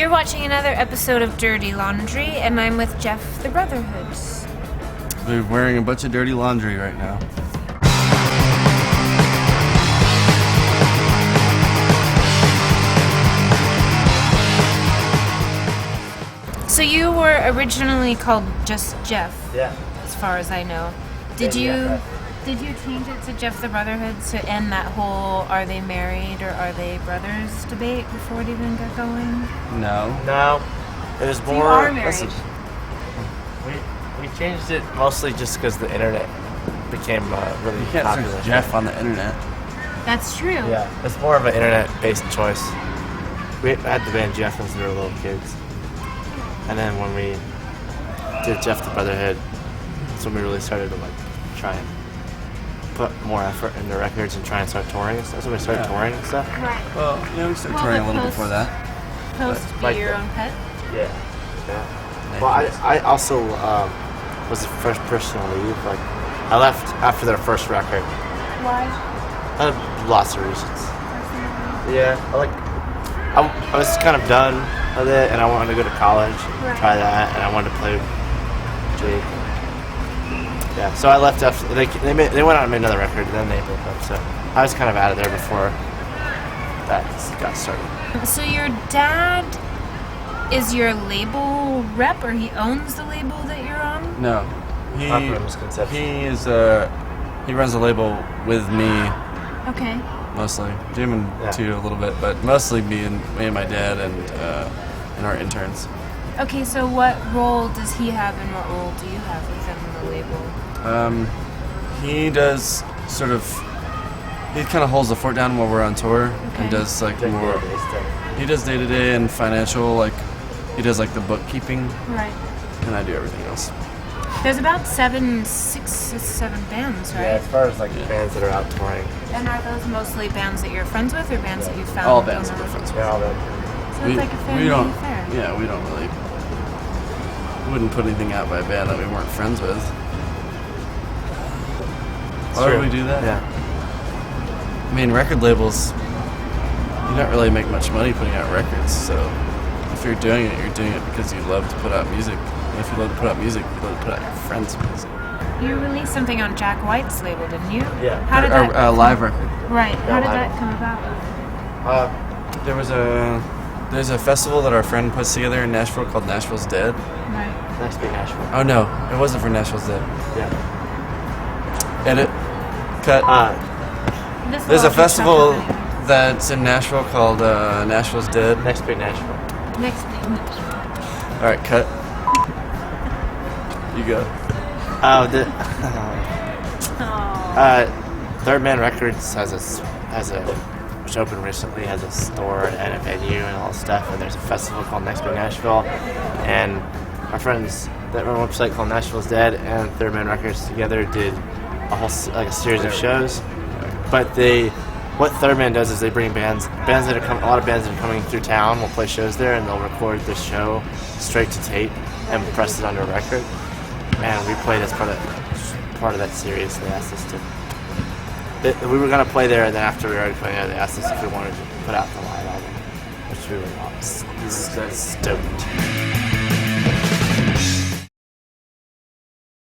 You're watching another episode of Dirty Laundry, and I'm with Jeff the Brotherhood. We're wearing a bunch of dirty laundry right now. So you were originally called just Jeff, Yeah. as far as I know. Did you change it to Jeff the Brotherhood to end that whole are they married or are they brothers debate before it even got going? No. No. It was So more. you are married. Listen, we changed it mostly just because the internet became really You can't popular. search Jeff on the internet. That's true. Yeah. It's more of an internet-based choice. We had the band Jeff since we were little kids, and then when we did Jeff the Brotherhood, that's when we really started to try and put more effort into records and try and start touring and stuff. That's when we started touring and stuff. Right. Well, we started touring a little before that. Post Be like Your the- Own Pet? Yeah. Well, I also was the first person to leave. I left after their first record. Why? Lots of reasons. Yeah. I was kind of done with it, and I wanted to go to college, Right. try that, and I wanted to play Jake. Yeah. So I left after they went out and made another record, and then they broke up. So I was kind of out of there before that got started. So your dad is your label rep, or he owns the label that you're on? No. Popular misconception. He runs the label with me Okay. mostly. Jim Yeah. too a little bit, but mostly me and my dad and our interns. Okay, so what role does he have and what role do you have within the label? He does he kind of holds the fort down while we're on tour Okay. and does Day-to-day more. stuff. He does day to day and financial, he does the bookkeeping, Right. and I do everything else. There's about 6 or 7 bands, Yeah, right? as far as bands that are out touring, And are those mostly bands that you're friends with or bands that you found? All on bands the that we're road? friends with. they're all that. So it's like a family affair. Yeah, we don't really. Wouldn't put anything out by a band that we weren't friends with. Why would we do that? Yeah. I mean, record labels, you don't really make much money putting out records, so if you're doing it because you love to put out music. And if you love to put out music, you love to put out your friends' music. You released something on Jack White's label, didn't you? Yeah. How did that? Live record. Right. How did live. that come about? There's a festival that our friend puts together in Nashville called Nashville's Dead. Right. Next big Nashville. Oh no, it wasn't for Nashville's Dead. Yeah. Edit. Cut. This will There's all a be festival chopped up that's in Nashville called Nashville's Dead. Next big Nashville. later. Next thing. All right, cut. You go. Oh, Oh. Third Man Records which opened recently, has a store and a venue and all this stuff, and there's a festival called Next Big Nashville, and our friends that run a website called Nashville's Dead and Third Man Records together did a whole a series of shows. But what Third Man does is they bring bands that are a lot of bands that are coming through town will play shows there, and they'll record the show straight to tape and press it onto a record. And we played as part of that series. They asked us to. We were gonna play there, and then after we were already playing there, they asked us if we wanted to put out the live album, which we were stoked.